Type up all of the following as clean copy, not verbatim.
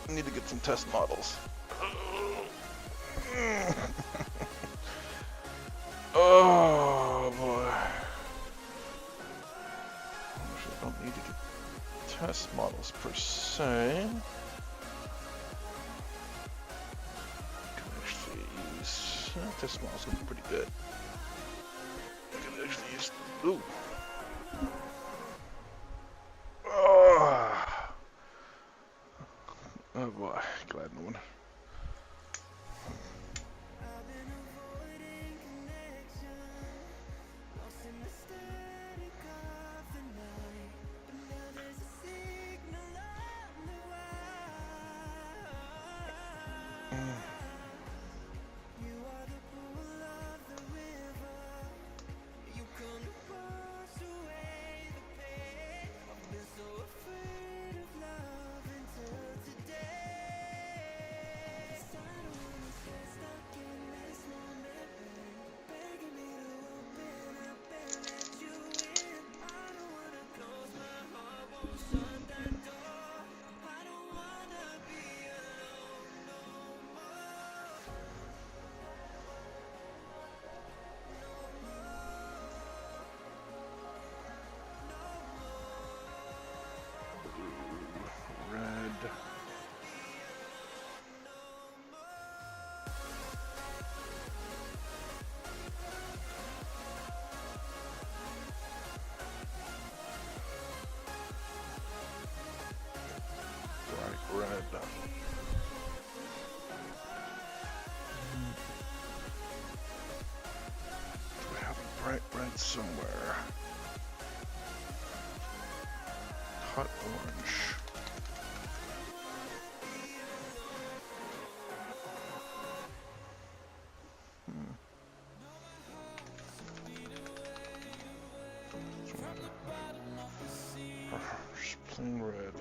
I need to get some test models. Oh boy. Actually, I don't need to get test models per se. Can actually use test models look pretty good. I can actually use. Ooh. Oh boy, glad no one. Red. Do we have a bright red somewhere? Hot orange. Plain red.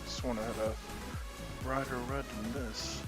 This one had a brighter red than this.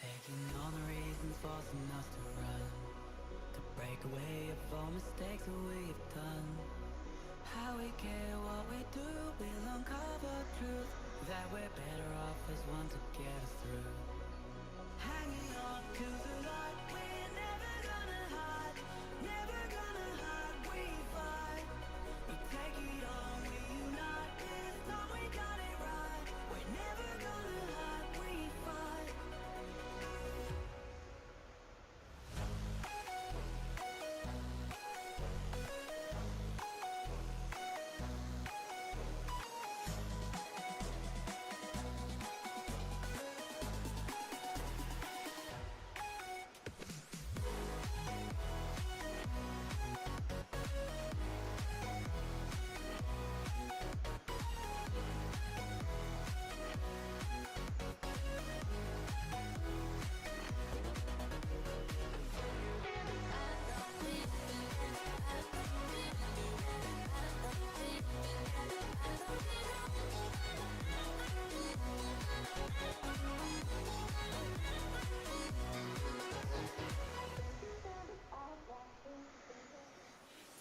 Taking all the reasons forcing us to run, to break away of all mistakes that we've done. How we care what we do, we'll uncover truth, that we're better off as one to get us through. Hanging on to the light, we're never gonna hide, never gonna hide, we fight. We take it on, we unite, this time we got it right. We're never gonna hide, we fight.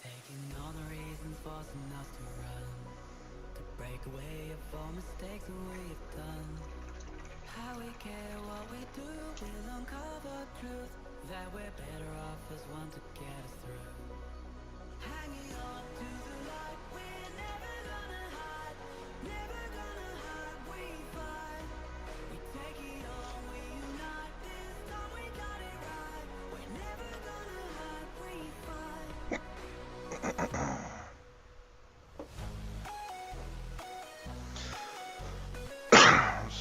Taking all the reasons forcing us to run, to break away of all mistakes that we've done. How we care what we do, we'll uncover truth, that we're better off as one to get us through. Hanging on to the light, we're never gonna hide, never gonna hide, we fight. We take it on, we unite, this time we got it right. We're never gonna hide, we fight.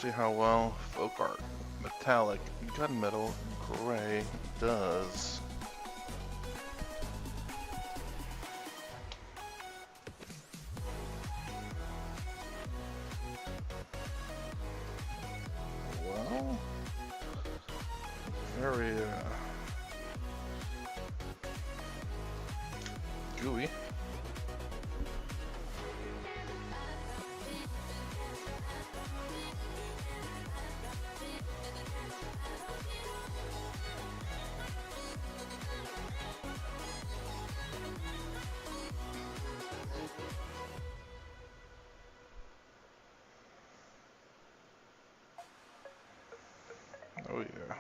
see how well folk art metallic gunmetal gray does. Well, very gooey. Oh yeah.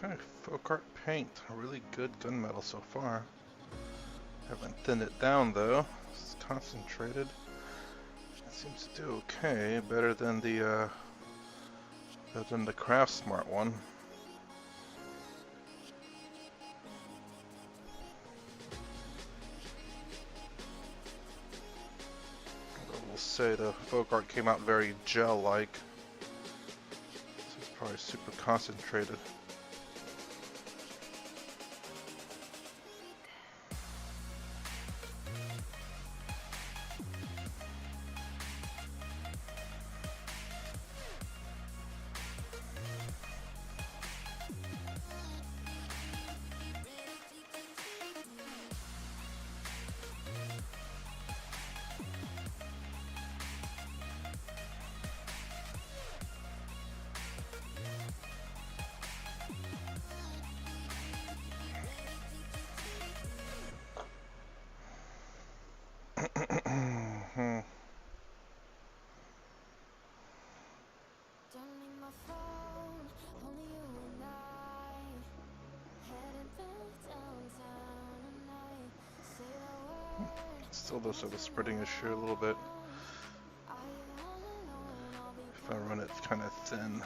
Okay, folk art paint, really good gunmetal so far. Haven't thinned it down though. It's concentrated. It seems to do okay, better than the Craft Smart one. Although we'll say the folk art came out very gel-like. This is probably super concentrated. Still does have a spreading issue a little bit. If I run it kind of thin.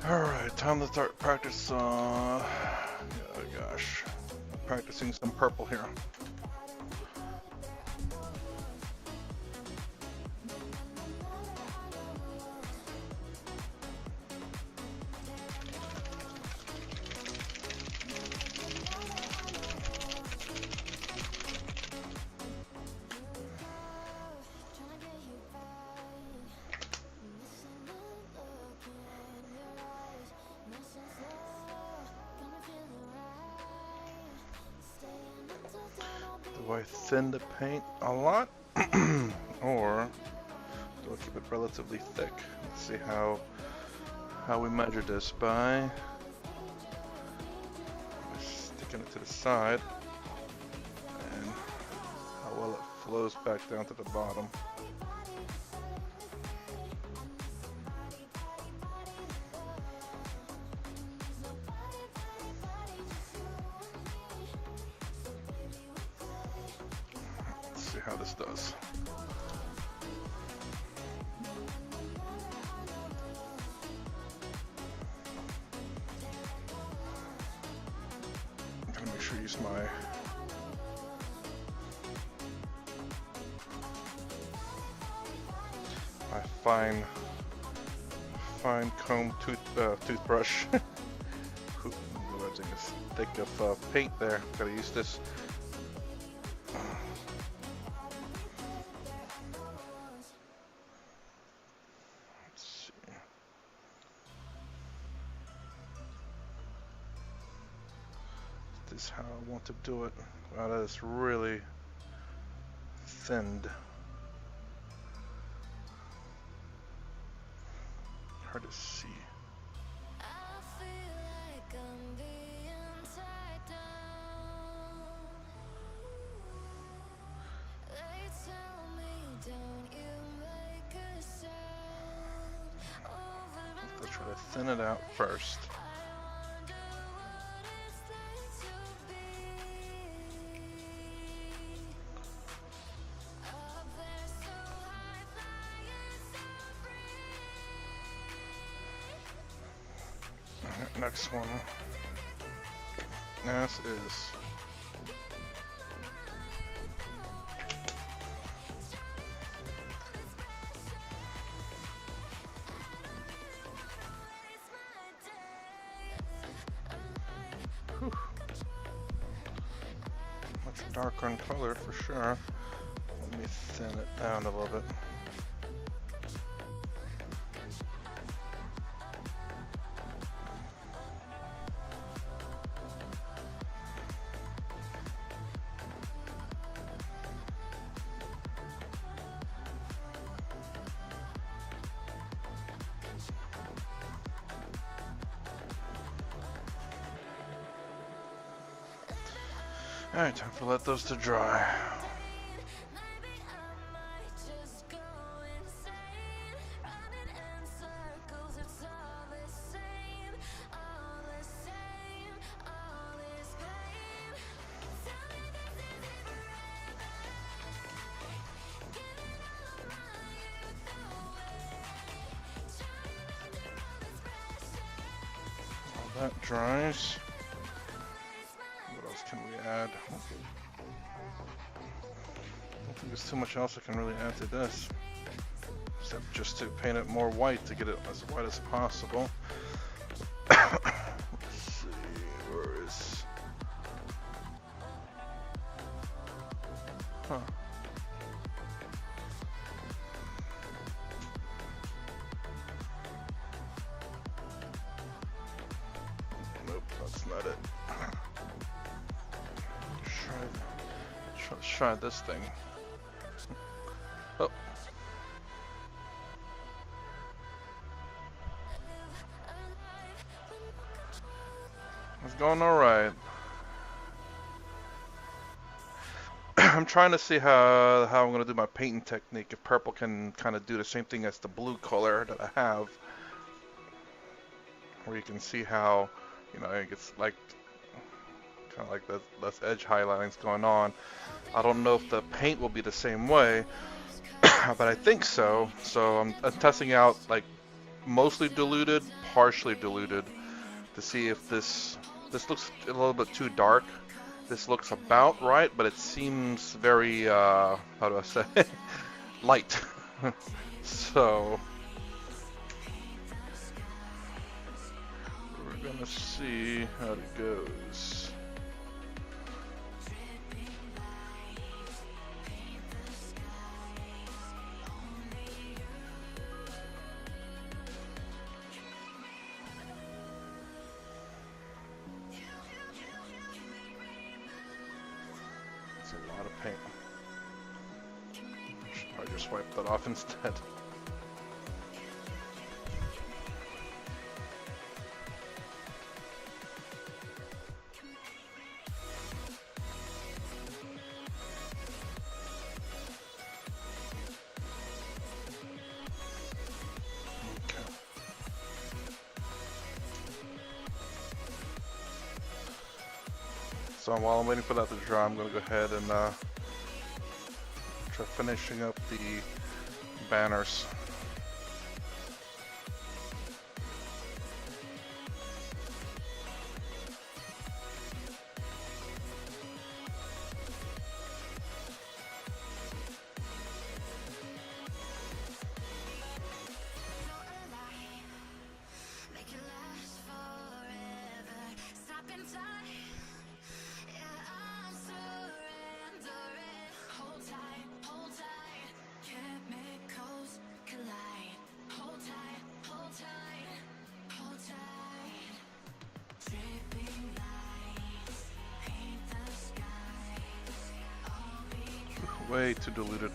Alright, time to start practice, oh gosh, practicing some purple here. Do I thin the paint a lot? Or do I keep it relatively thick? Let's see how we measure this by sticking it to the side and how well it flows back down to the bottom. Let's see how this does. I'm gonna make sure to use my fine comb toothbrush. Using this thick of paint there. Gotta use this. Let's see. This is how I want to do it. Wow, that is really thinned. Hard to see. Let's try to thin it out first. Alright, next one. This is much darker in color for sure. Let me thin it down a little bit. Alright, time to let those to dry. While that dries, what else can we add? I don't think there's too much else I can really add to this, except just to paint it more white to get it as white as possible. Let's see, where is... Huh. Nope, that's not it. Let's try this thing. Oh. It's going alright. I'm trying to see how I'm going to do my painting technique. If purple can kind of do the same thing as the blue color that I have. Where you can see how, you know, it gets like, kind of like the less edge highlighting's going on. I don't know if the paint will be the same way, but I think so. So I'm testing out like mostly diluted, partially diluted, to see if this looks a little bit too dark. This looks about right, but it seems very, how do I say, light. So we're gonna see how it goes. That's a lot of paint. Should probably just wipe that off instead. So while I'm waiting for that to dry, I'm going to go ahead and try finishing up the banners. Way too diluted.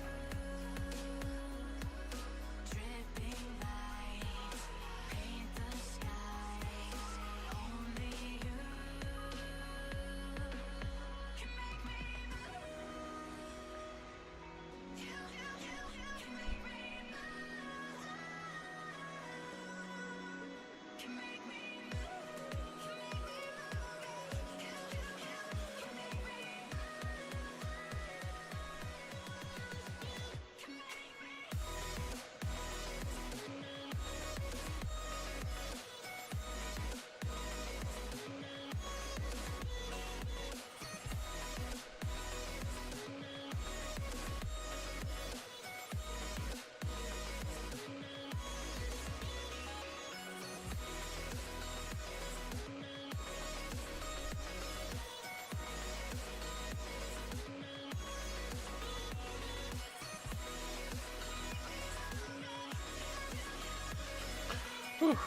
Whew.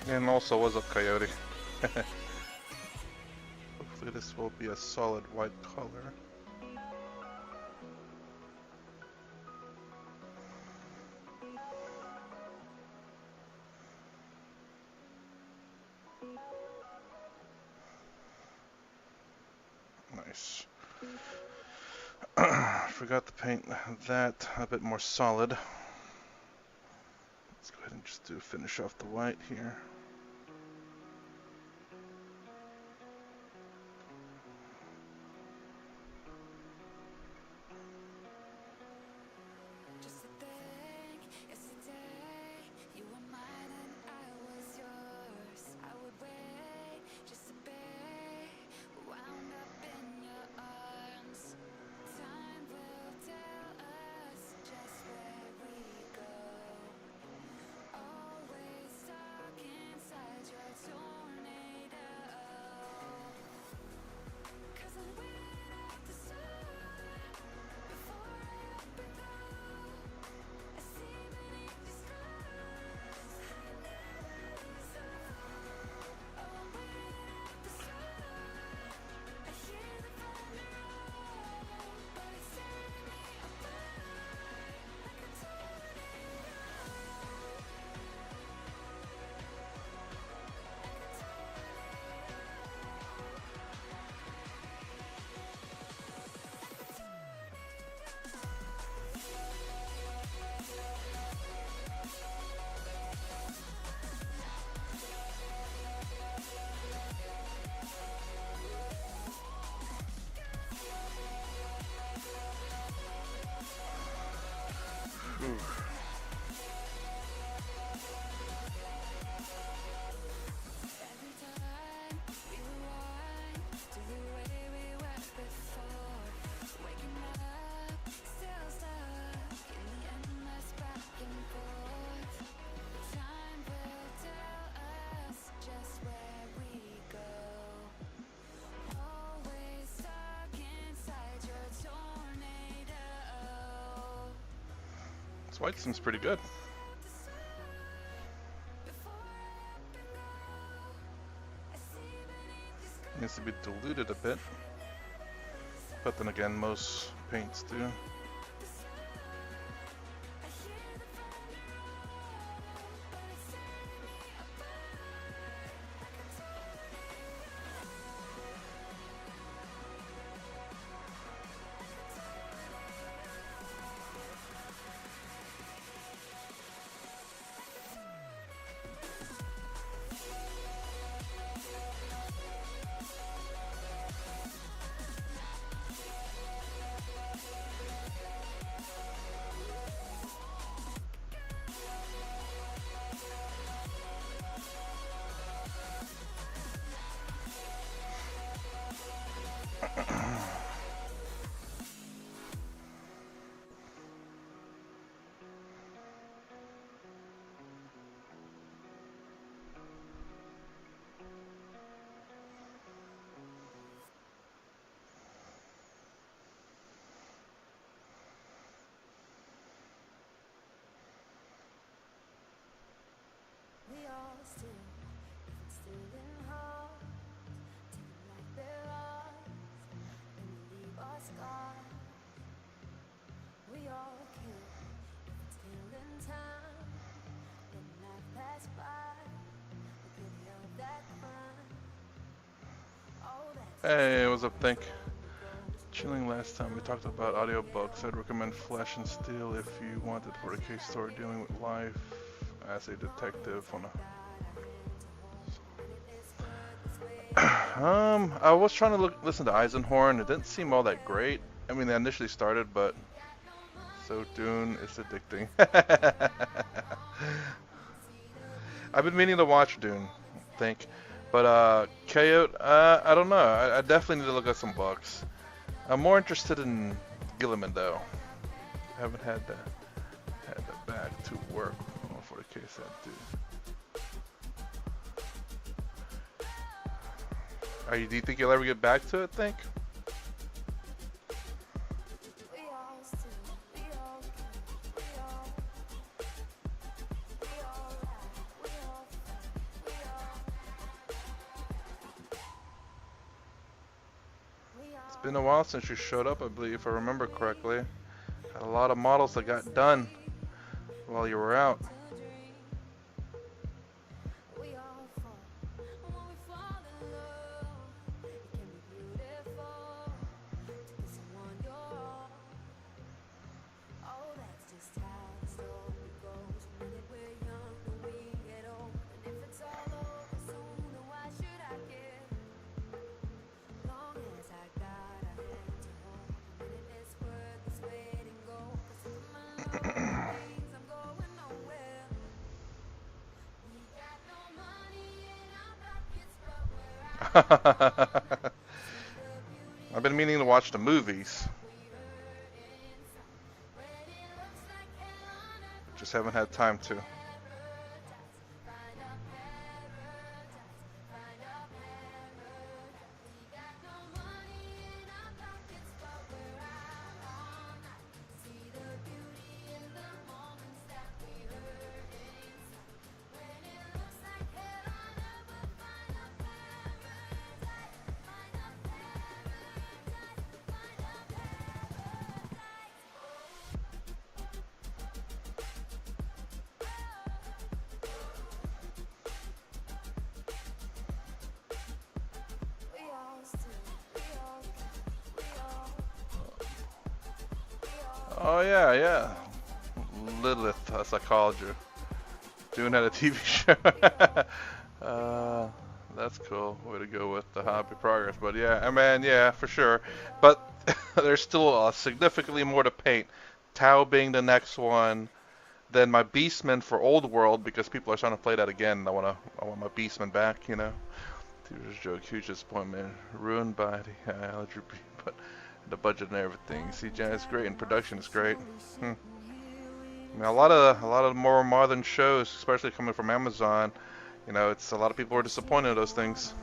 And also, what's up, Coyote? Hopefully this will be a solid white color. Nice. Forgot to paint that a bit more solid. Let's go ahead and just finish off the white here. This white seems pretty good. Needs to be diluted a bit. But then again, most paints do. We all still, if it's still in heart, take it like their eyes, and leave our scars. We all kill, if it's killing time, when life pass by, we could help that crime. Oh, that's Hey, what's up, Think? Chilling. Last time we talked about audiobooks. I'd recommend Flesh and Steel if you wanted for a case story dealing with life as a detective on a... I was trying to listen to Eisenhorn. It didn't seem all that great. I mean, they initially started, but so Dune is addicting. I've been meaning to watch Dune, Think, but Coyote, I don't know. I definitely need to look at some books. I'm more interested in Gilliman though. I haven't had the back to work for the case I do. Do you think you'll ever get back to it, Think? It's been a while since you showed up, I believe, if I remember correctly. Had a lot of models that got done while you were out. I've been meaning to watch the movies. Just haven't had time to. Oh yeah. Lilith, as I called you. Doing at a TV show. That's cool. Way to go with the hobby progress. But yeah, I mean, yeah, for sure. But there's still significantly more to paint. Tau being the next one. Then my Beastman for Old World, because people are trying to play that again. I want my Beastman back, you know. Teacher's joke, huge disappointment. Ruined by the allergy, but the budget and everything. CGI is great and production is great. I mean, a lot of more modern shows, especially coming from Amazon, you know, it's a lot of people are disappointed in those things.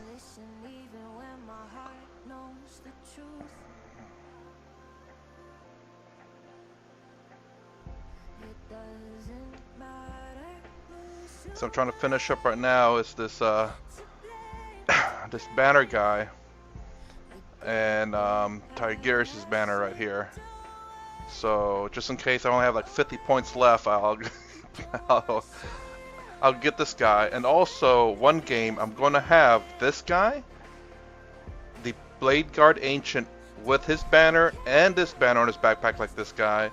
So I'm trying to finish up right now is this this banner guy. and Tigris' banner right here. So just in case I only have like 50 points left, I'll, I'll get this guy. And also, one game I'm going to have this guy, the Blade Guard Ancient, with his banner and this banner on his backpack like this guy.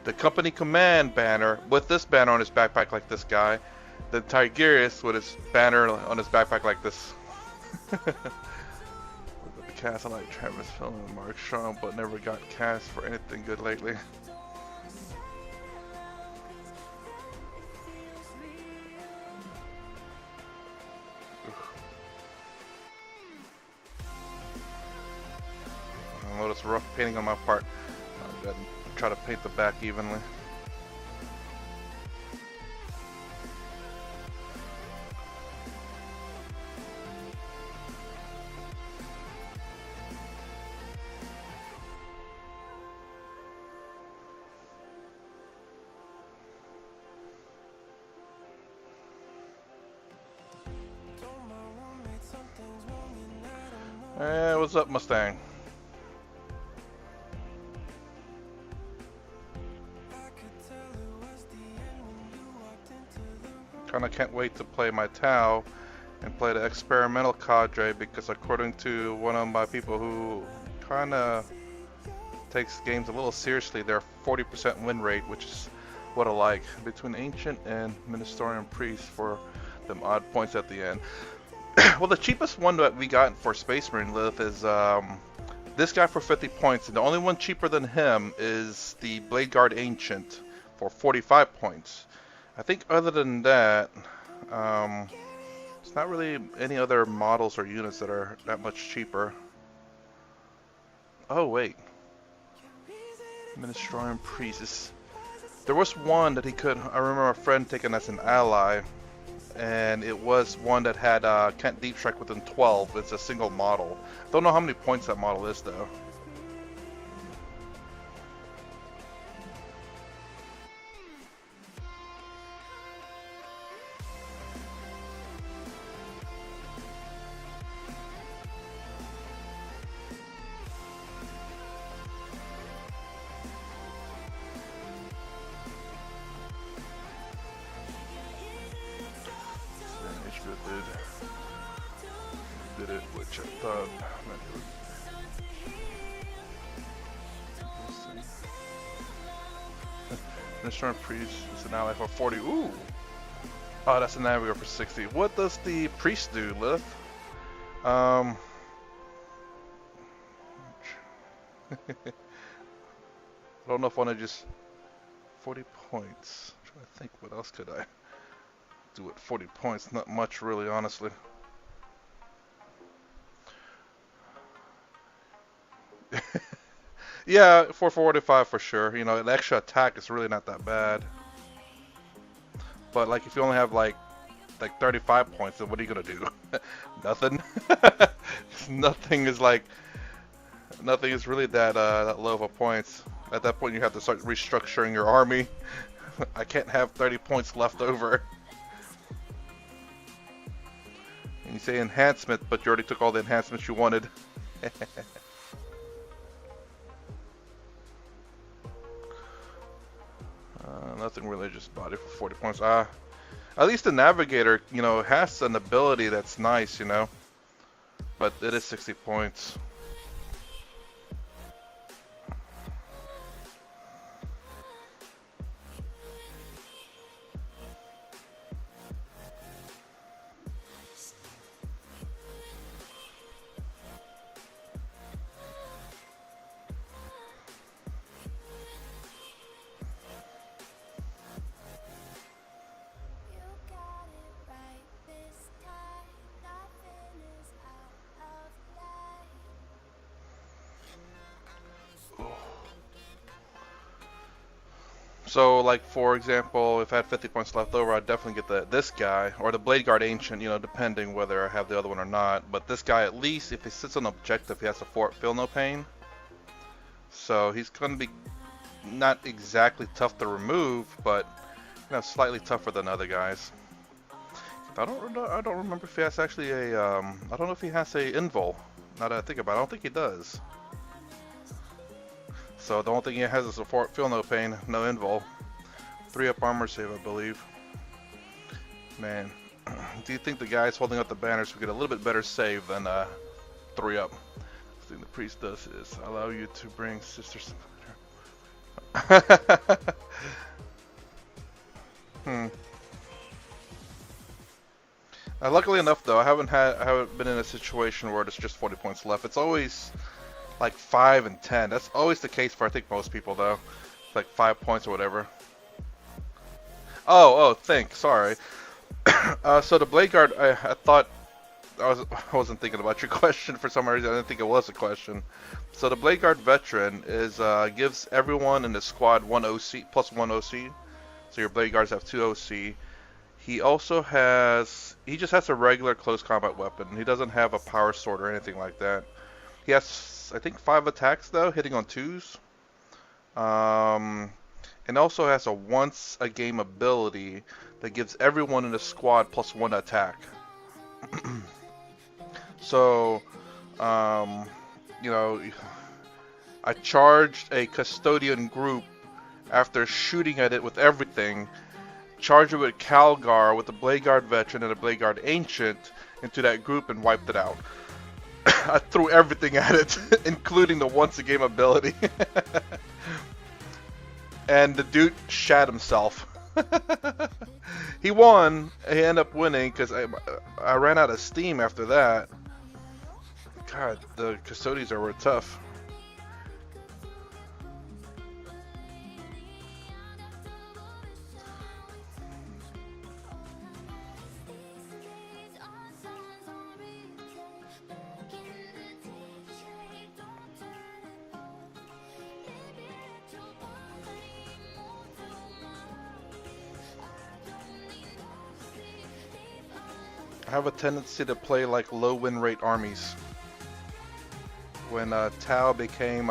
The Company Command banner with this banner on his backpack like this guy. The Tigris with his banner on his backpack like this. The cast I like Travis Film and Mark Strong, but never got cast for anything good lately. I noticed rough painting on my part. I'll go ahead and try to paint the back evenly. Hey, what's up, Mustang? Kinda can't wait to play my Tau and play the experimental cadre, because according to one of my people who kinda takes games a little seriously, they're 40% win rate, which is what I like, between Ancient and Ministorian Priest for them odd points at the end. Well, the cheapest one that we got for Space Marine Lith is this guy for 50 points, and the only one cheaper than him is the Blade Guard Ancient for 45 points. I think other than that, there's not really any other models or units that are that much cheaper. Oh wait, Ministorian Priest. There was one that he could. I remember a friend taking as an ally. And it was one that had can't deep strike within 12. It's a single model. Don't know how many points that model is though. Did it, which I thought meant it would. Mr. Priest is an ally for 40. Ooh! Oh, that's a navigator for 60. What does the priest do, Lith? I don't know if I want to just 40 points. I'm trying to think, what else could I do at 40 points? Not much, really, honestly. Yeah, 445 for sure. You know, an extra attack is really not that bad. But like, if you only have like 35 points, then what are you gonna do? Nothing. Nothing is really that that low of a points. At that point, you have to start restructuring your army. I can't have 30 points left over. And you say enhancement, but you already took all the enhancements you wanted. Nothing religious body for 40 points. At least the navigator, you know, has an ability that's nice, you know. But it is 60 points. So, like, for example, if I had 50 points left over, I'd definitely get this guy, or the Blade Guard Ancient, you know, depending whether I have the other one or not. But this guy, at least, if he sits on objective, he has to feel no pain. So, he's going to be not exactly tough to remove, but, you know, slightly tougher than other guys. If I don't remember if he has actually a. I don't know if he has a invul. Now that I think about it, I don't think he does. So the only thing he has is a feel no pain, no invul. 3-up armor save, I believe. Man, do you think the guys holding up the banners will get a little bit better save than 3-up? The thing the priest does is allow you to bring sisters. Luckily enough, though, I haven't been in a situation where there's just 40 points left. It's always like 5 and 10. That's always the case for I think most people, though. It's like 5 points or whatever. Oh, sorry. So the Blade Guard, I thought I wasn't thinking about your question for some reason. I didn't think it was a question. So the Blade Guard veteran is gives everyone in the squad 1 OC plus 1 OC. So your Blade Guards have 2 OC. He also he just has a regular close combat weapon. He doesn't have a power sword or anything like that. He has, I think, 5 attacks though, hitting on 2s. And also has a once a game ability that gives everyone in the squad plus 1 attack. So, you know, I charged a custodian group after shooting at it with everything. Charged it with Calgar, with the Blade Guard veteran and a Blade Guard ancient into that group and wiped it out. I threw everything at it, including the once a game ability. And the dude shat himself. He won. He ended up winning because I ran out of steam after that. God, the custodians were tough. I have a tendency to play like low win rate armies. When Tau became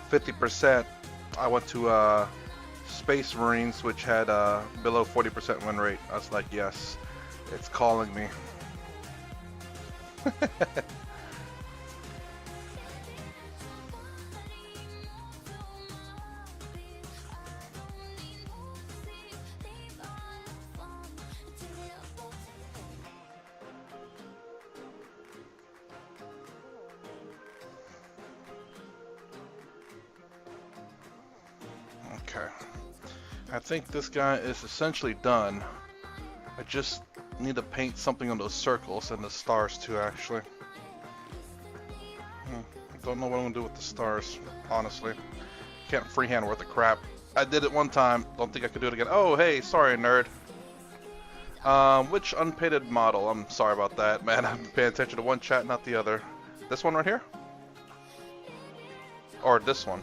50%, I went to Space Marines, which had below 40% win rate. I was like, yes, it's calling me. Okay, I think this guy is essentially done. I just need to paint something on those circles and the stars too, actually. Don't know what I'm gonna do with the stars, honestly. Can't freehand worth a crap. I did it one time, don't think I could do it again. Oh, hey, sorry, nerd. Which unpainted model? I'm sorry about that, man. I'm paying attention to one chat, not the other. This one right here? Or this one?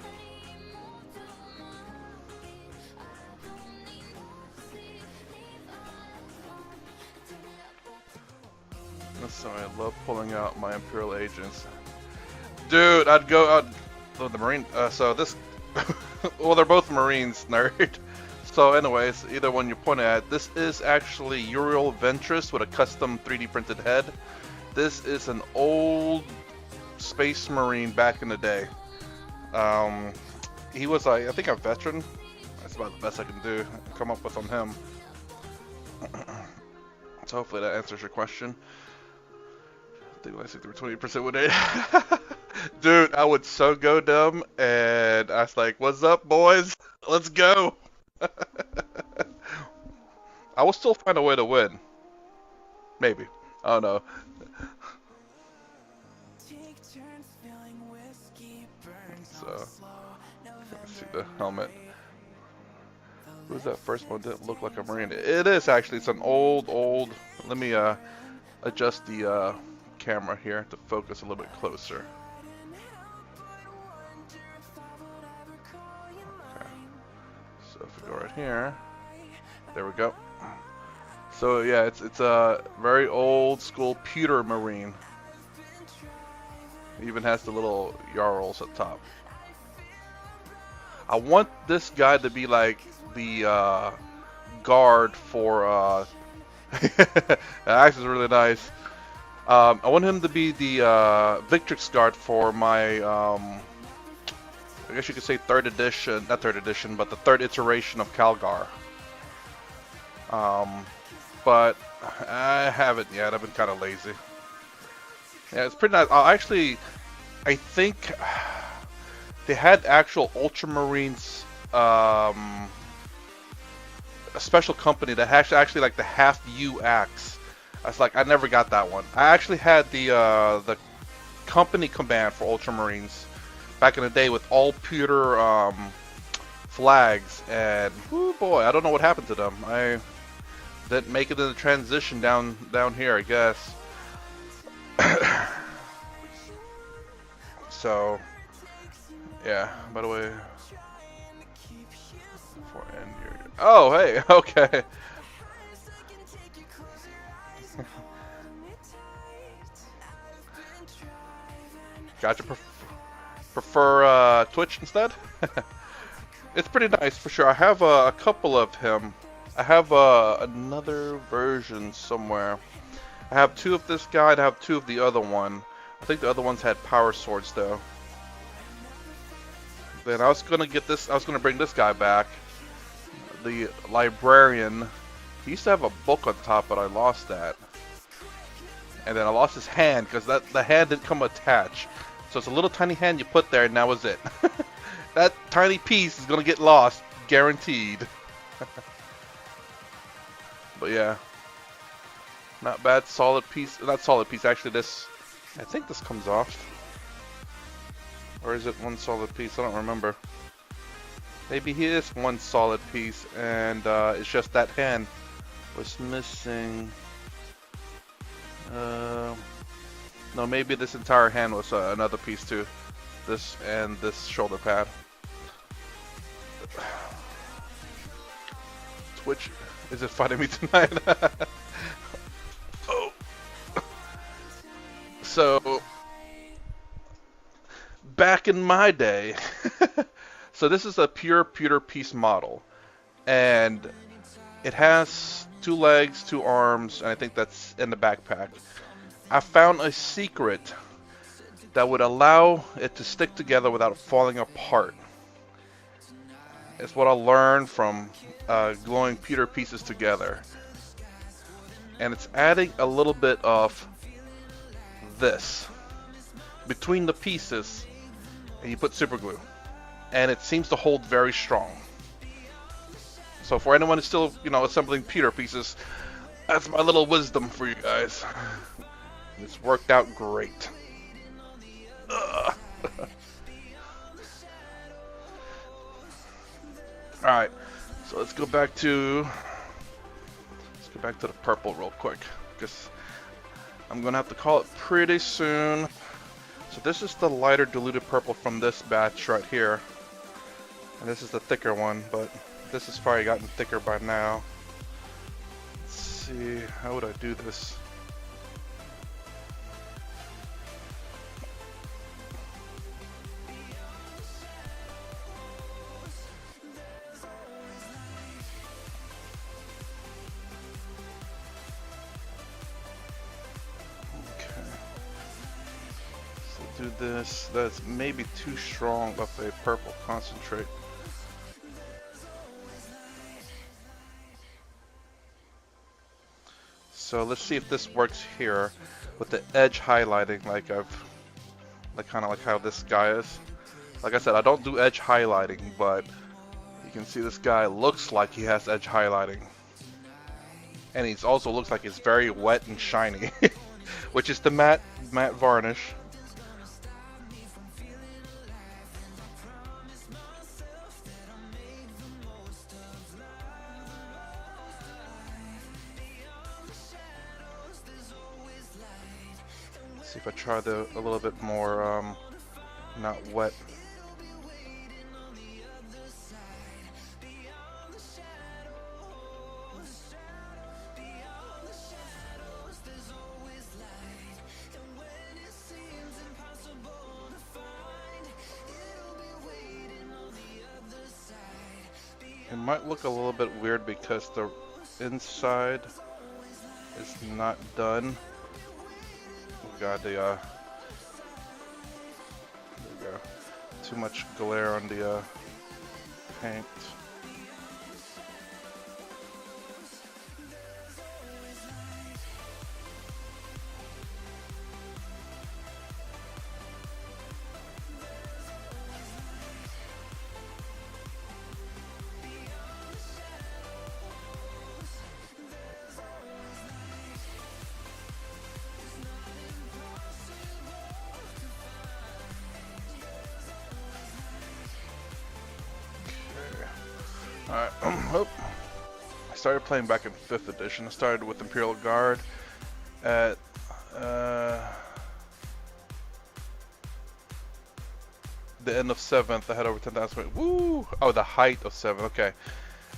So I love pulling out my Imperial agents. Dude, I'd go out oh, the Marine. So this, well, they're both Marines, nerd. So, anyways, either one you're pointing at, this is actually Uriel Ventress with a custom 3D printed head. This is an old Space Marine back in the day. He was, I think, a veteran. That's about the best I can do. Come up with on him. So hopefully that answers your question. I think I think they were 20% win rate. Dude, I would so go dumb, and I was like, "What's up, boys? Let's go!" I will still find a way to win. Maybe. I don't know. So, let's see the helmet. Who's that first one? Didn't look like a Marine. It is actually. It's an old. Let me adjust the camera here to focus a little bit closer. Okay. So if we go right here, there we go. So yeah, it's a very old school pewter Marine. It even has the little Jarls at top. I want this guy to be like the guard for That axe is really nice. I want him to be the Victrix guard for my, I guess you could say third edition, not third edition, but the third iteration of Calgar. But I haven't yet. I've been kind of lazy. Yeah, it's pretty nice. I think they had actual Ultramarines, a special company that has actually like the half U axe. I was like, I never got that one. I actually had the company command for Ultramarines back in the day with all pewter flags, and oh boy, I don't know what happened to them. I didn't make it in the transition down here, I guess. So, yeah. By the way, for end year. Oh, hey, okay. Gotcha. Prefer Twitch instead? It's pretty nice for sure. I have a couple of him. I have another version somewhere. I have two of this guy, and I have two of the other one. I think the other ones had power swords though. Then I was gonna get this. I was gonna bring this guy back, the librarian. He used to have a book on top, but I lost that. And then I lost his hand because the hand didn't come attached. So it's a little tiny hand you put there, and that was it. That tiny piece is gonna get lost, guaranteed. But yeah, not bad. Solid piece. Not solid piece. Actually, this. I think this comes off. Or is it one solid piece? I don't remember. Maybe he is one solid piece, and it's just that hand was missing. No, maybe this entire hand was another piece too. This and this shoulder pad. Twitch, is it fighting me tonight? Oh. So, back in my day, so this is a pure pewter piece model, and it has 2 legs, 2 arms, and I think that's in the backpack. I found a secret that would allow it to stick together without falling apart. It's what I learned from gluing pewter pieces together. And it's adding a little bit of this between the pieces, and you put super glue. And it seems to hold very strong. So for anyone who's still, assembling pewter pieces, that's my little wisdom for you guys. It's worked out great. Alright, so let's go back to the purple real quick, because I'm gonna have to call it pretty soon. So this is the lighter diluted purple from this batch right here, and this is the thicker one, but this has probably gotten thicker by now. Let's see, how would I do this? Do this. That's maybe too strong of a purple concentrate. So let's see if this works here with the edge highlighting, like kind of like how this guy is. Like I said, I don't do edge highlighting, but you can see this guy looks like he has edge highlighting, and he also looks like it's very wet and shiny, which is the matte varnish. See if I try a little bit more not wet. It might look a little bit weird because the inside not done. We got the there we go. Too much glare on the paint. Alright, oh. I started playing back in 5th edition. I started with Imperial Guard at the end of 7th. I had over 10,000. Woo! Oh, the height of 7th. Okay.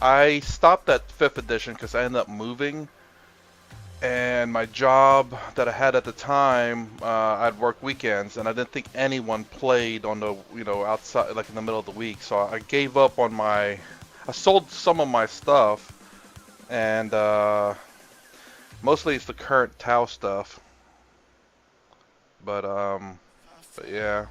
I stopped at 5th edition because I ended up moving. And my job that I had at the time, I'd work weekends, and I didn't think anyone played on the, outside, like in the middle of the week. So I gave up on I sold some of my stuff, and mostly it's the current Tau stuff. But yeah.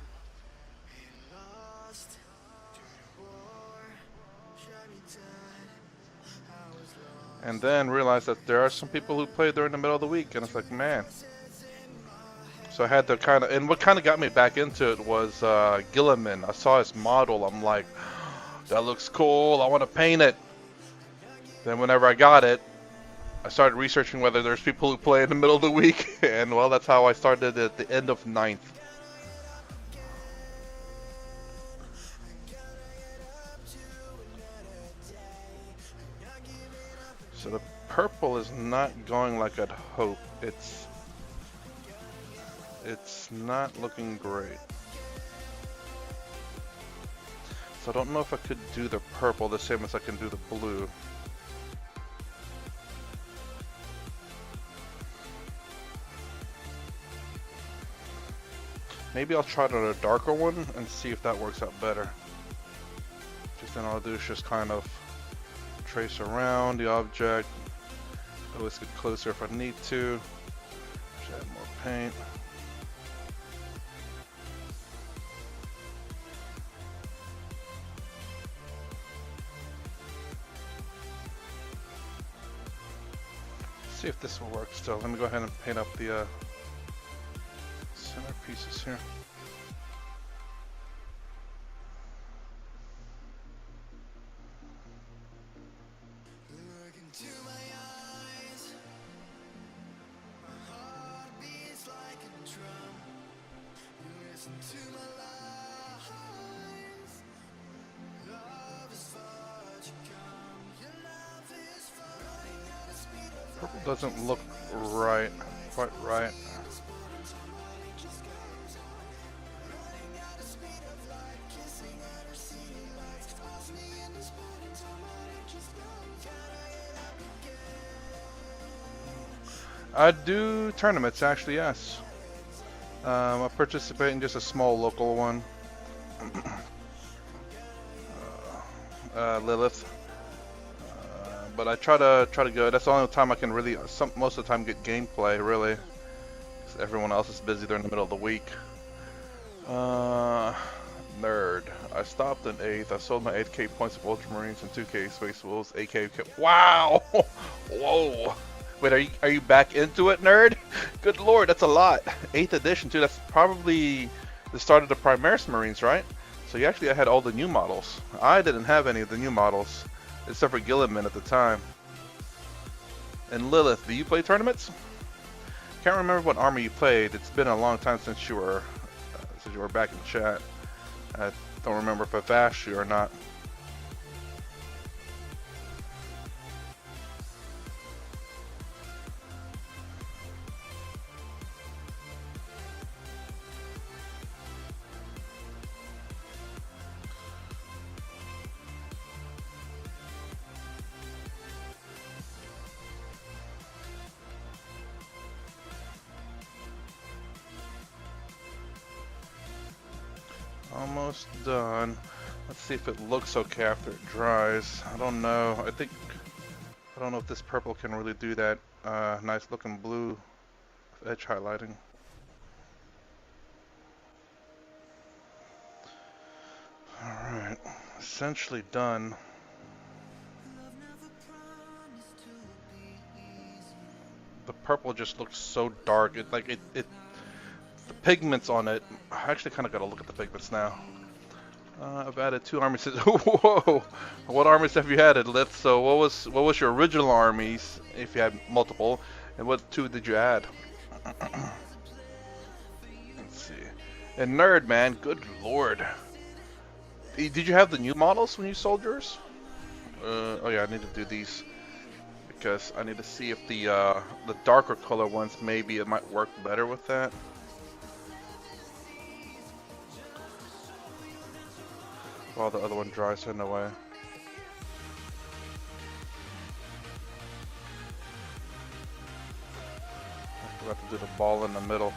And then realized that there are some people who play during the middle of the week, and it's like, man. So I had to kind of, and what kind of got me back into it was Gilliman. I saw his model. I'm like, that looks cool. I want to paint it. Then whenever I got it, I started researching whether there's people who play in the middle of the week, and well, that's how I started at the end of 9th. So the purple is not going like I'd hope. It's not looking great. So I don't know if I could do the purple the same as I can do the blue. Maybe I'll try it on a darker one and see if that works out better. Just then all I'll do is just kind of trace around the object. Always get closer if I need to. Just add more paint. See if this will work still. Let me go ahead and paint up the center pieces here. Purple doesn't look right, quite right. I do tournaments, actually, yes. I participate in just a small local one. Lilith. But I try to go. That's the only time I can really, most of the time, get gameplay, really. 'Cause everyone else is busy during the middle of the week. Nerd. I stopped in 8th. I sold my 8K points of Ultramarines and 2K Space Wolves. 8K. Wow! Whoa! Wait, are you back into it, nerd? Good lord, that's a lot. 8th edition too. That's probably the start of the Primaris Marines, right? So you actually had all the new models. I didn't have any of the new models, except for Gilliman at the time. And Lilith, do you play tournaments? Can't remember what army you played. It's been a long time since you were back in chat. I don't remember if I've asked you or not. Almost done. Let's see if it looks okay after it dries. I don't know. I don't know if this purple can really do that Nice looking blue edge highlighting. Alright, essentially done. The purple just looks so dark. The pigments on it. I actually kind of gotta look at the pigments now. I've added 2 armies. Whoa! What armies have you added, Lith? So what was your original armies, if you had multiple, and what 2 did you add? Let's see. And Nerd, man, good lord. Did you have the new models when you sold yours? Oh yeah, I need to do these because I need to see if the darker color ones, maybe it might work better with that. While the other one dries in a way. I forgot to do the ball in the middle.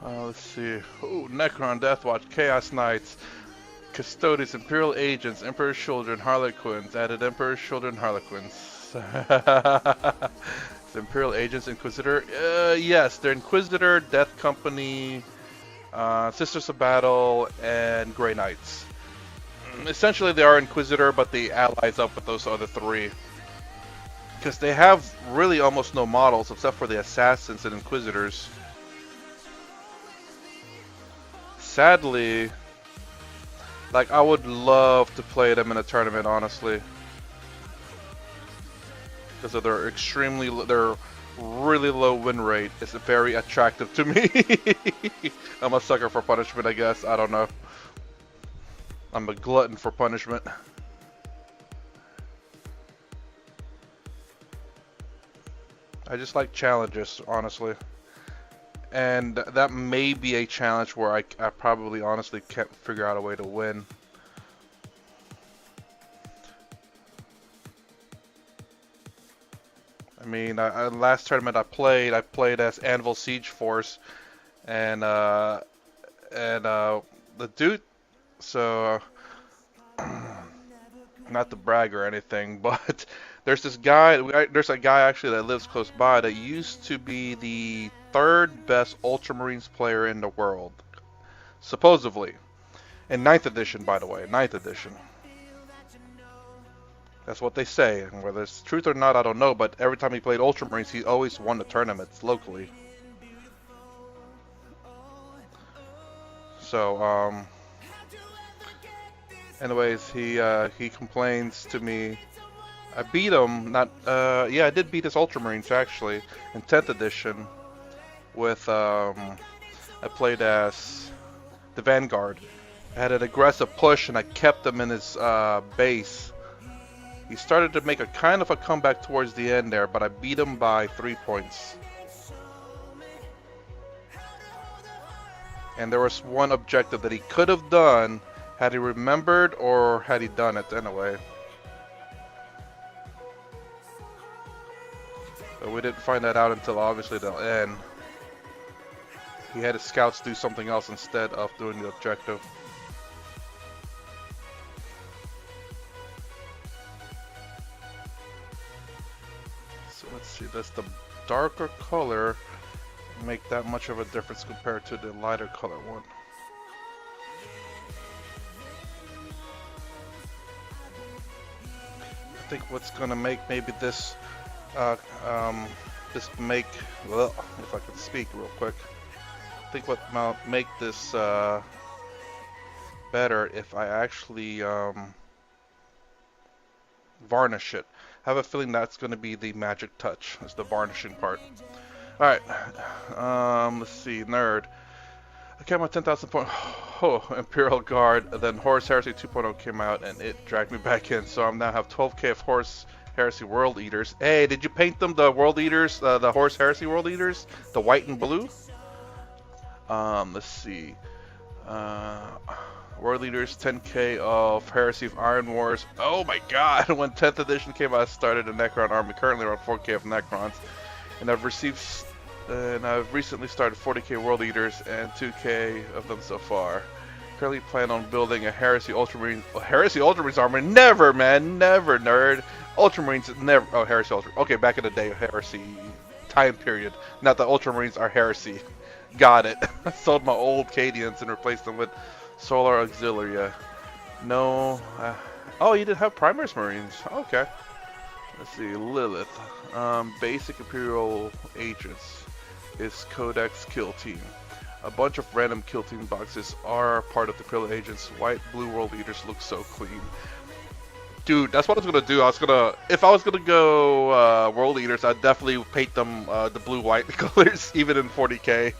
Let's see. Ooh, Necron, Deathwatch, Chaos Knights, Custodes, Imperial Agents, Emperor's Children, Harlequins. Added Emperor's Children, Harlequins. It's Imperial Agents, Inquisitor. Yes, they're Inquisitor, Death Company, Sisters of Battle, and Grey Knights. Essentially, they are Inquisitor, but they allies up with those other 3. Because they have really almost no models except for the Assassins and Inquisitors. Sadly, like, I would love to play them in a tournament, honestly. Because of their their really low win rate. It's very attractive to me. I'm a sucker for punishment, I guess. I don't know. I'm a glutton for punishment. I just like challenges, honestly. And that may be a challenge where I probably honestly can't figure out a way to win. I mean, last tournament I played as Anvil Siege Force, and the dude. So, not to brag or anything, but there's a guy actually that lives close by that used to be the 3rd best Ultramarines player in the world, supposedly, in 9th edition, by the way, 9th edition. That's what they say, and whether it's truth or not, I don't know, but every time he played Ultramarines, he always won the tournaments locally. So, anyways, he complains to me. I beat him, yeah, I did beat his Ultramarines, actually, in 10th edition, with, I played as the Vanguard. I had an aggressive push, and I kept him in his, base. He started to make a kind of a comeback towards the end there, but I beat him by 3 points. And there was one objective that he could have done had he remembered or had he done it anyway. But we didn't find that out until obviously the end. He had his scouts do something else instead of doing the objective. So let's see, does the darker color make that much of a difference compared to the lighter color one? think what's gonna make maybe this, uh, um, make, well, if I could speak real quick, I think what might make this, better if I actually, varnish it. I have a feeling that's gonna be the magic touch, is the varnishing part. Alright, let's see, nerd. Okay, I'm at 10,000 points. Oh, Imperial Guard. Then Horus Heresy 2.0 came out and it dragged me back in. So I'm now have 12k of Horus Heresy World Eaters. Hey, did you paint them, the World Eaters, the Horus Heresy World Eaters? The white and blue? Let's see. World Eaters, 10k of Heresy of Iron Wars. Oh my god, when 10th edition came out, I started a Necron army. Currently around 4k of Necrons. And I've recently started 40k World Eaters and 2k of them so far. Currently plan on building a Heresy Ultramarine. Oh, Heresy Ultramarines armor? Never, man, never, nerd. Ultramarines never. Oh, Heresy Ultra. Okay, back in the day, Heresy time period. Not the Ultramarines are Heresy. Got it. I sold my old Cadians and replaced them with Solar Auxilia. No. Oh, you did have Primaris Marines. Okay. Let's see. Lilith. Basic Imperial agents is Codex Killteam. A bunch of random Killteam boxes are part of the Imperial agents. White, blue World Eaters look so clean. Dude, that's what I was gonna do. If I was gonna go World Eaters, I'd definitely paint them the blue-white colors, even in 40k.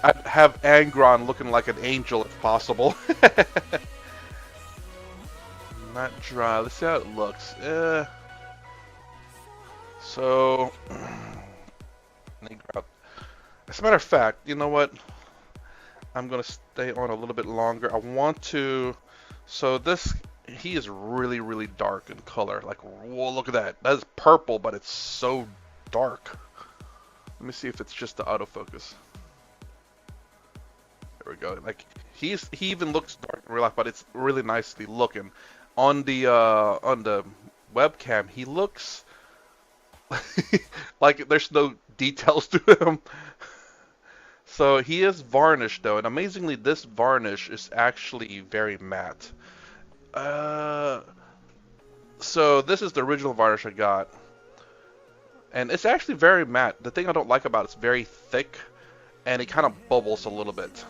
I'd have Angron looking like an angel if possible. Not dry. Let's see how it looks. So, as a matter of fact, you know what? I'm gonna stay on a little bit longer. I want to. So this, he is really, really dark in color. Like, whoa, look at that. That is purple, but it's so dark. Let me see if it's just the autofocus. There we go. Like, he even looks dark in real life, but it's really nicely looking. On the webcam, he looks like there's no details to him. So he is varnished though, and amazingly this varnish is actually very matte. So this is the original varnish I got, and it's actually very matte. The thing I don't like about it's very thick, and it kind of bubbles a little bit.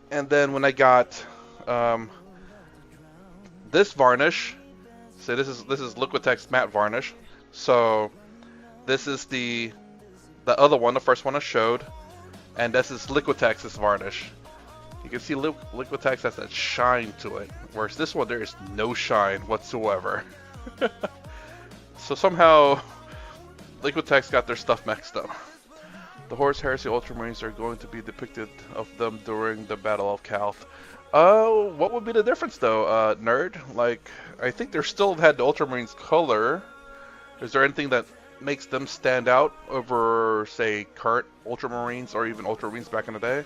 And then when I got this varnish, so this is Liquitex matte varnish. So this is the other one, the first one I showed, and this is Liquitex's varnish. You can see Liquitex has that shine to it, whereas this one there is no shine whatsoever. So somehow Liquitex got their stuff mixed up. The Horus Heresy Ultramarines are going to be depicted of them during the Battle of Calth. Oh, what would be the difference though, nerd? Like, I think they still had the Ultramarines color. Is there anything that makes them stand out over, say, current Ultramarines or even Ultramarines back in the day?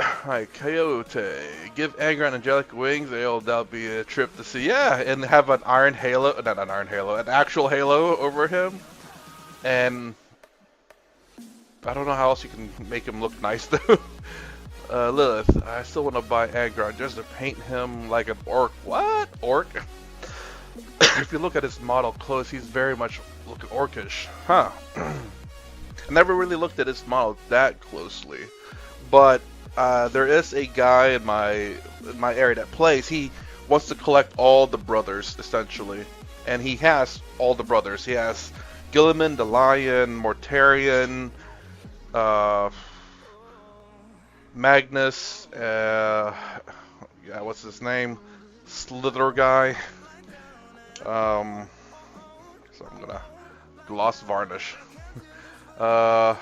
Alright, Coyote. Give Angron angelic wings. That'll be a trip to see. Yeah, and have an iron halo. Not an iron halo, an actual halo over him. And I don't know how else you can make him look nice though. Lilith, I still want to buy Angron just to paint him like an orc. What? Orc? If you look at his model close, he's very much looking orcish. Huh. I never really looked at his model that closely. But there is a guy in my area that plays. He wants to collect all the brothers, essentially. And he has all the brothers. He has Gilliman, the Lion, Mortarion, Magnus, yeah, what's his name? Slither guy. So I'm gonna gloss varnish. God,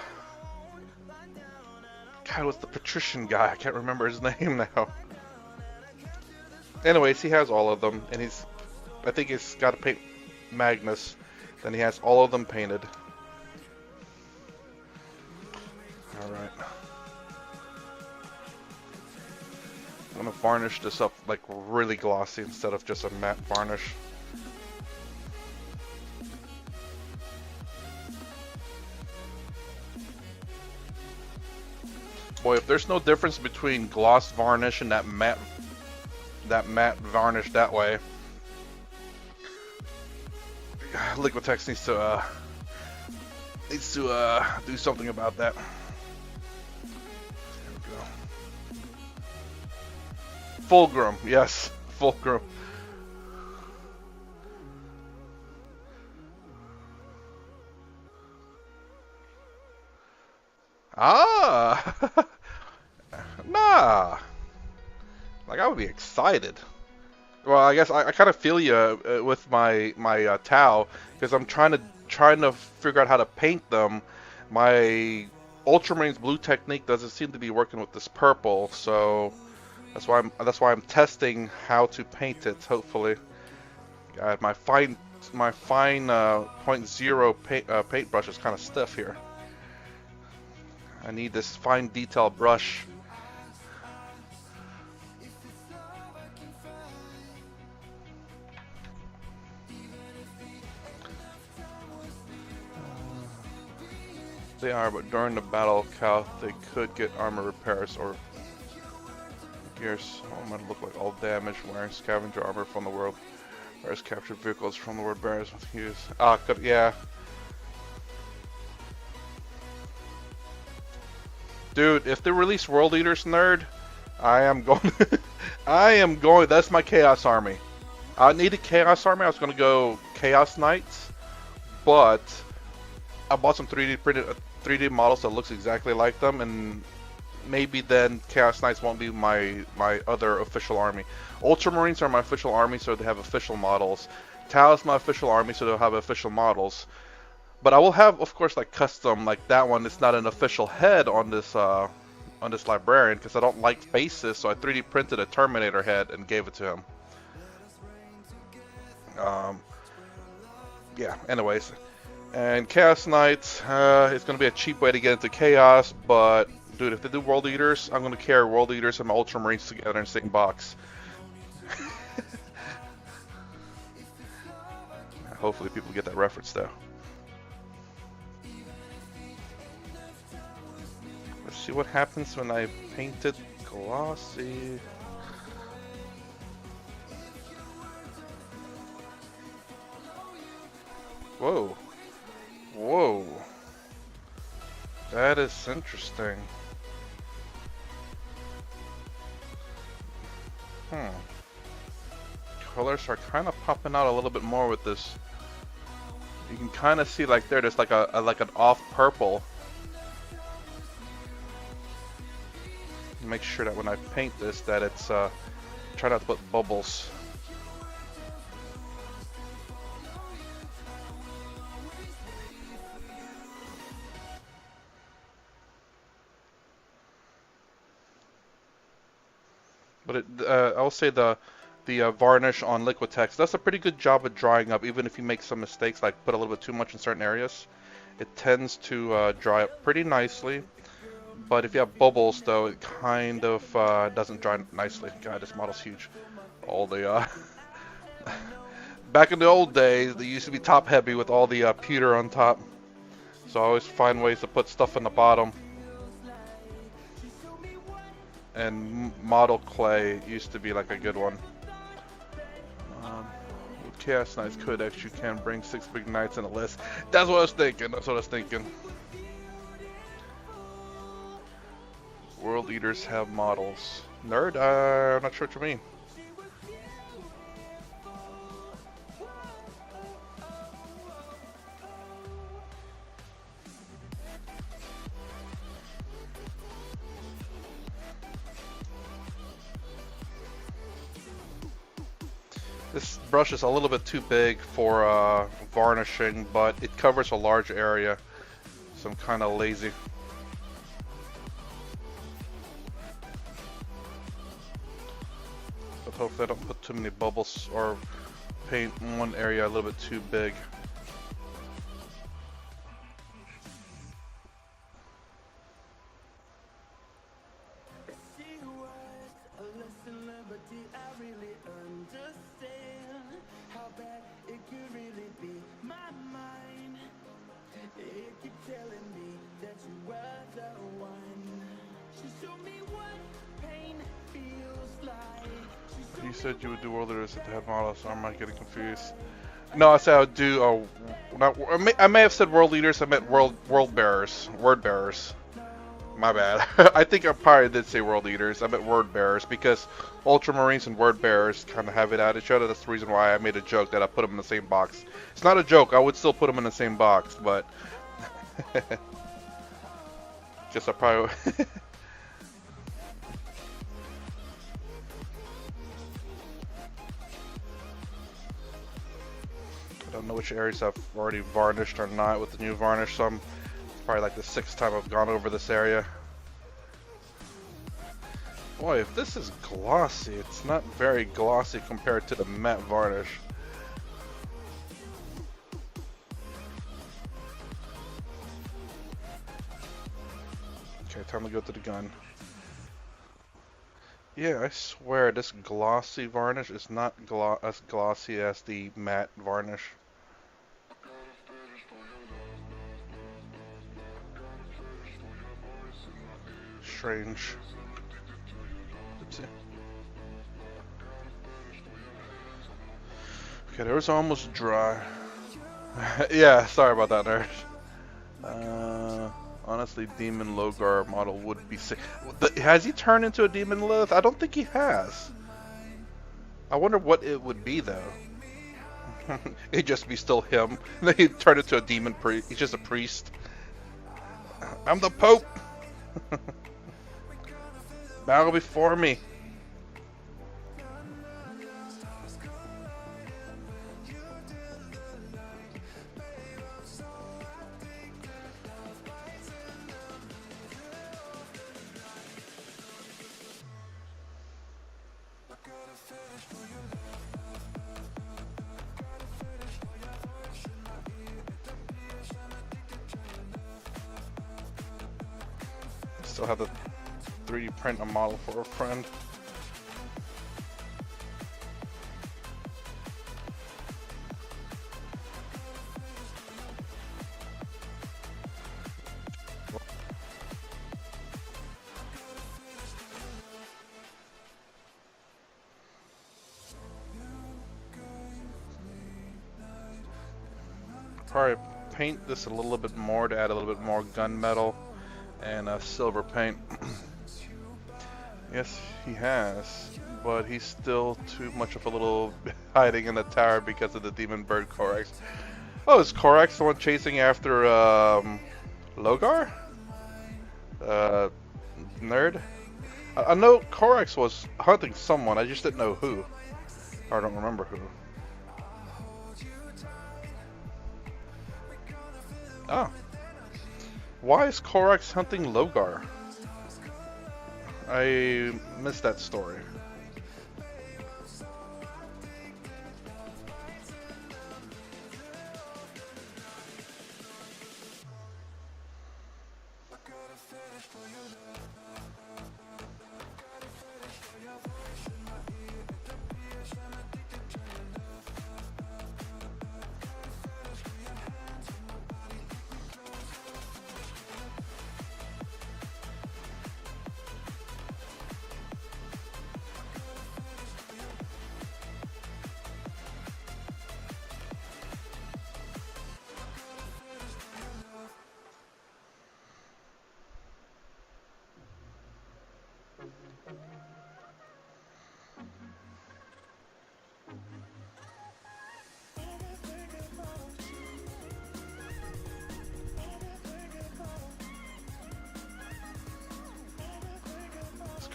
what's the patrician guy? I can't remember his name now. Anyways, he has all of them, and I think he's got to paint Magnus. Then he has all of them painted. Alright. I'm gonna varnish this up like really glossy instead of just a matte varnish. Boy, if there's no difference between gloss varnish and that matte varnish that way, Liquitex needs to do something about that. There we go. Fulgrim, yes, Fulgrim. Ah, nah. Like I would be excited. Well, I guess I kind of feel you with my Tau because I'm trying to figure out how to paint them. My Ultramarines blue technique doesn't seem to be working with this purple, so that's why I'm testing how to paint it. Hopefully, God, my fine .0 paintbrush is kind of stiff here. I need this fine detail brush. They are, but during the battle count, they could get armor repairs or gears. I'm gonna look like all damage wearing scavenger armor from the world. Bears captured vehicles from the world bears with use. Ah, good, yeah. Dude, if they release World Eaters, nerd, I am going. I am going. That's my Chaos Army. I needed Chaos Army. I was gonna go Chaos Knights, but I bought some 3D models that looks exactly like them, and maybe then Chaos Knights won't be my other official army. Ultramarines are my official army, so they have official models. Tau is my official army, so they'll have official models. But I will have, of course, like custom, like that one. It's not an official head on this librarian because I don't like faces, so I 3D printed a Terminator head and gave it to him. Yeah. Anyways. And Chaos Knights, it's going to be a cheap way to get into Chaos, but, dude, if they do World Eaters, I'm going to carry World Eaters and my Ultramarines together in the same box. Hopefully people get that reference, though. Let's see what happens when I paint it glossy. Whoa. Whoa. That is interesting. Colors are kind of popping out a little bit more with this. You can kind of see like there's like like an off purple. Make sure that when I paint this that it's try not to put bubbles. But I will say the varnish on Liquitex does a pretty good job of drying up, even if you make some mistakes, like put a little bit too much in certain areas. It tends to dry up pretty nicely. But if you have bubbles, though, it kind of doesn't dry nicely. God, this model's huge. All the back in the old days, they used to be top heavy with all the pewter on top. So I always find ways to put stuff in the bottom. And model clay used to be like a good one. With Chaos Knights Codex, you can bring 6 big knights in a list. That's what I was thinking. That's what I was thinking. World Eaters have models. Nerd? I'm not sure what you mean. This brush is a little bit too big for varnishing, but it covers a large area, so I'm kind of lazy. But hopefully I don't put too many bubbles or paint one area a little bit too big. You said you would do World Eaters if they had models, so I'm not getting confused. No, I said I would do. Not, I may have said world leaders. I meant world bearers, word bearers. My bad. I think I probably did say world leaders. I meant word bearers because Ultramarines and word bearers kind of have it at each other. That's the reason why I made a joke that I put them in the same box. It's not a joke. I would still put them in the same box, but just I probably. I don't know which areas I've already varnished or not with the new varnish, so it's probably like the 6th time I've gone over this area. Boy, if this is glossy, it's not very glossy compared to the matte varnish. Okay, time to go to the gun. Yeah, I swear this glossy varnish is not as glossy as the matte varnish. Strange. Oopsie. Okay, there was almost dry. Yeah, sorry about that, nerd. Honestly, Demon Logar model would be sick. Has he turned into a Demon Lilith? I don't think he has. I wonder what it would be, though. It'd just be still him. Then he'd turn into a demon priest. He's just a priest. I'm the Pope! Bow before me. Still have to 3D print a model for a friend. Probably paint this a little bit more to add a little bit more gunmetal and silver paint. Yes, he has, but he's still too much of a little hiding in the tower because of the demon bird Korax. Oh, is Korax the one chasing after Logar? Nerd? I know Korax was hunting someone, I just didn't know who. Or I don't remember who. Oh. Why is Korax hunting Logar? I missed that story.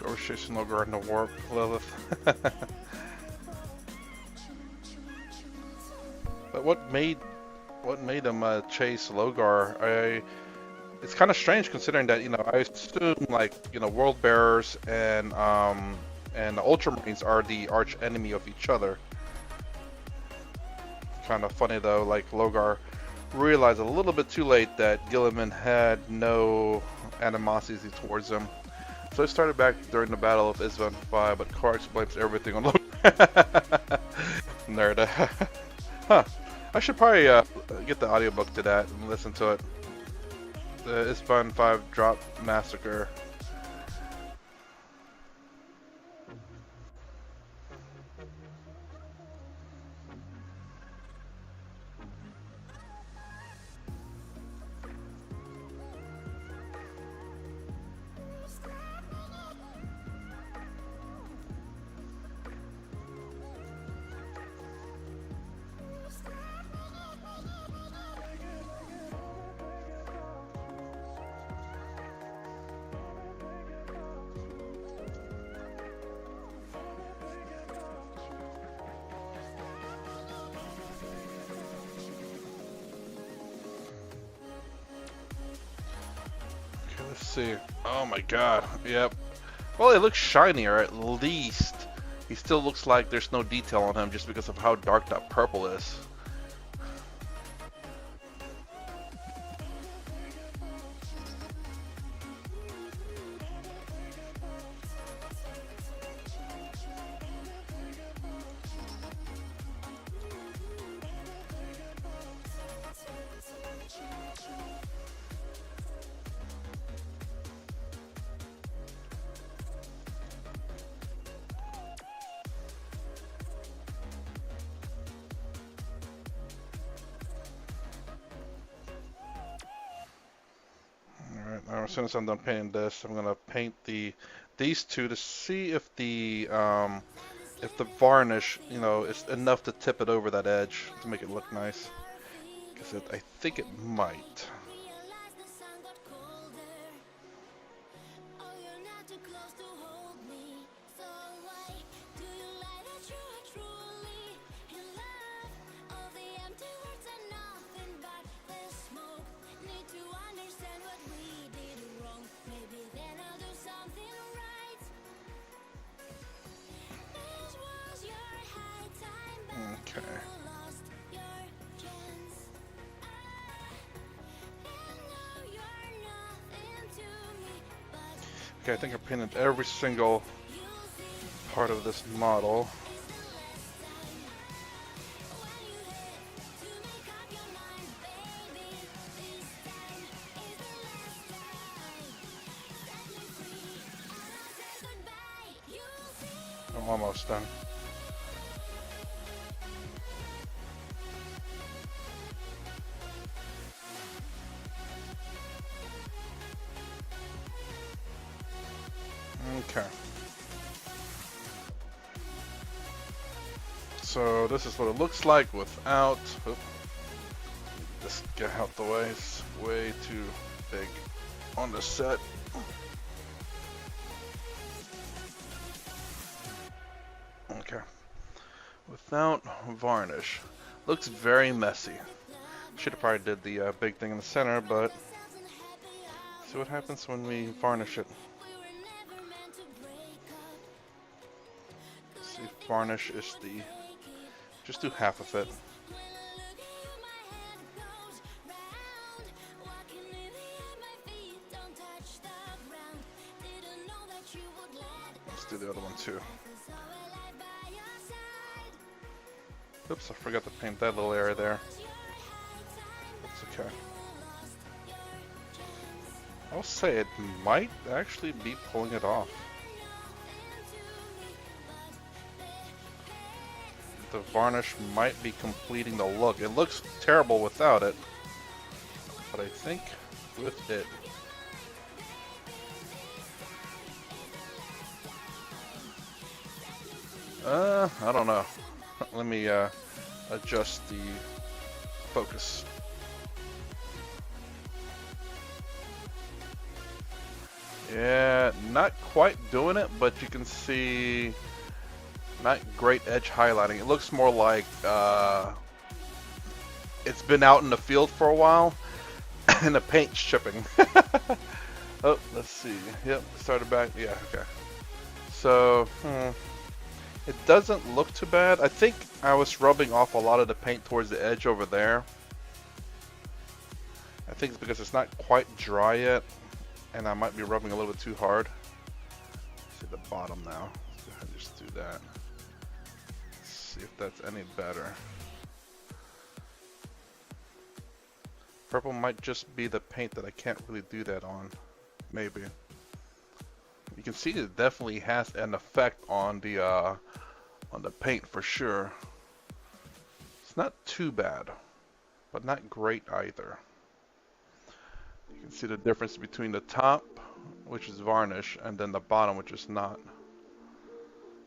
Go chasing Logar in the warp, Lilith. But what made him chase Logar? It's kind of strange considering that, you know, I assume like, you know, world bearers and the Ultramarines are the arch enemy of each other. Kind of funny though, like Logar realized a little bit too late that Guilliman had no animosity towards him. So I started back during the Battle of Isvan 5, but Korax blames everything on Logar. Nerd. Huh. I should probably get the audiobook to that and listen to it. The Isvan 5 Drop Massacre. Let's see. Oh my god. Yep. Well, it looks shinier at least. He still looks like there's no detail on him just because of how dark that purple is. Alright, now as soon as I'm done painting this, I'm gonna paint these two to see if the varnish, you know, is enough to tip it over that edge to make it look nice. Because I think it might. Okay. Okay, I think I painted every single part of this model. I'm almost done. Okay. So this is what it looks like without. Oop, just get out the way. It's way too big on the set. Okay. Without varnish, looks very messy. Should have probably did the big thing in the center, but see what happens when we varnish it. See if varnish is the. Just do half of it. Let's do the other one too. Oops, I forgot to paint that little area there. That's okay. I'll say it might actually be pulling it off. The varnish might be completing the look. It looks terrible without it, but I think with it. I don't know. Let me adjust the focus. Yeah, not quite doing it, but you can see not great edge highlighting. It looks more like it's been out in the field for a while and the paint's chipping. Oh, let's see. Yep, started back. Yeah, okay. So, it doesn't look too bad. I think I was rubbing off a lot of the paint towards the edge over there. I think it's because it's not quite dry yet, and I might be rubbing a little bit too hard. See the bottom now. Let's go ahead and just do that. Let's see if that's any better. Purple might just be the paint that I can't really do that on. Maybe. You can see it definitely has an effect on the paint for sure. It's not too bad, but not great either. You can see the difference between the top, which is varnish, and then the bottom, which is not.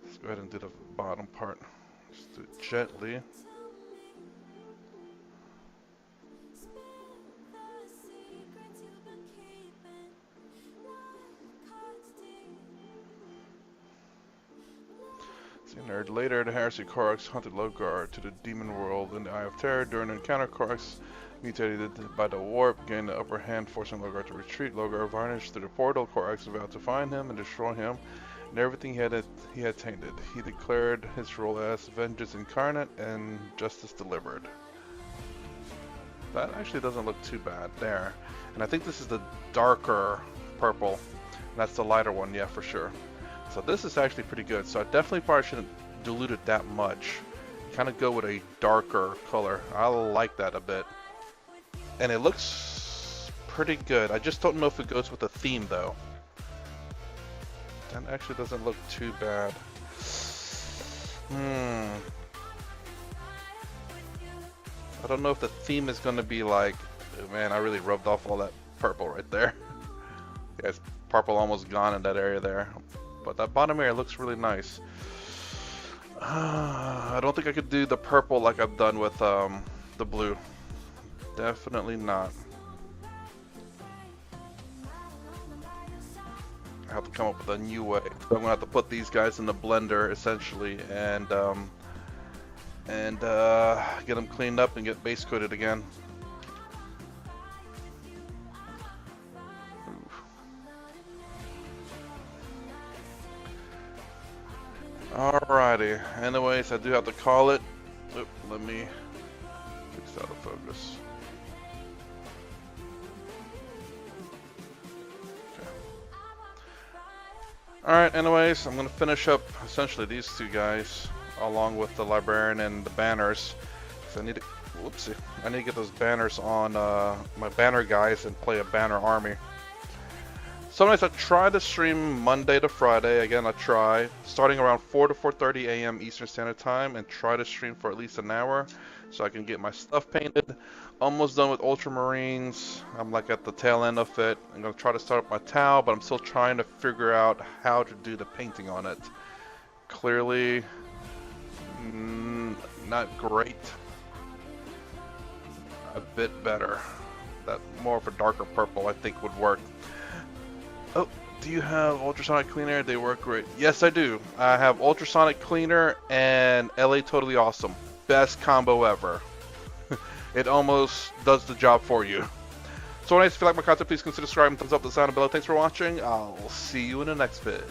Let's go ahead and do the bottom part. Just do it gently. Nerd. Later, the heresy Korax hunted Logar to the demon world in the Eye of Terror. During an encounter, Korax, mutated by the warp, gained the upper hand, forcing Logar to retreat. Logar vanished through the portal. Korax vowed to find him and destroy him and everything he had tainted. He declared his role as vengeance incarnate and justice delivered. That actually doesn't look too bad there. And I think this is the darker purple. And that's the lighter one, yeah, for sure. So this is actually pretty good. So I definitely probably shouldn't dilute it that much. Kind of go with a darker color. I like that a bit. And it looks pretty good. I just don't know if it goes with the theme though. That actually doesn't look too bad. I don't know if the theme is going to be like, oh man, I really rubbed off all that purple right there. Yeah, it's purple almost gone in that area there. But that bottom area looks really nice. I don't think I could do the purple like I've done with the blue. Definitely not. I have to come up with a new way. So I'm going to have to put these guys in the blender essentially and get them cleaned up and get base coated again. Alrighty, anyways, I do have to call it. Oop, let me fix out of focus. Okay. Alright, anyways, I'm going to finish up essentially these two guys along with the librarian and the banners. So I need to, whoopsie, I need to get those banners on my banner guys and play a banner army. So anyways, I try to stream Monday to Friday. Again, I try starting around 4 to 4:30 a.m. Eastern Standard Time and try to stream for at least an hour so I can get my stuff painted. Almost done with Ultramarines. I'm like at the tail end of it. I'm going to try to start up my Tau, but I'm still trying to figure out how to do the painting on it. Clearly, not great. A bit better. That more of a darker purple I think would work. Oh, do you have ultrasonic cleaner? They work great. Yes, I do. I have ultrasonic cleaner and LA Totally Awesome. Best combo ever. It almost does the job for you. So anyways, if you like my content, please consider subscribing, thumbs up, the sound, and bell. Thanks for watching. I'll see you in the next vid.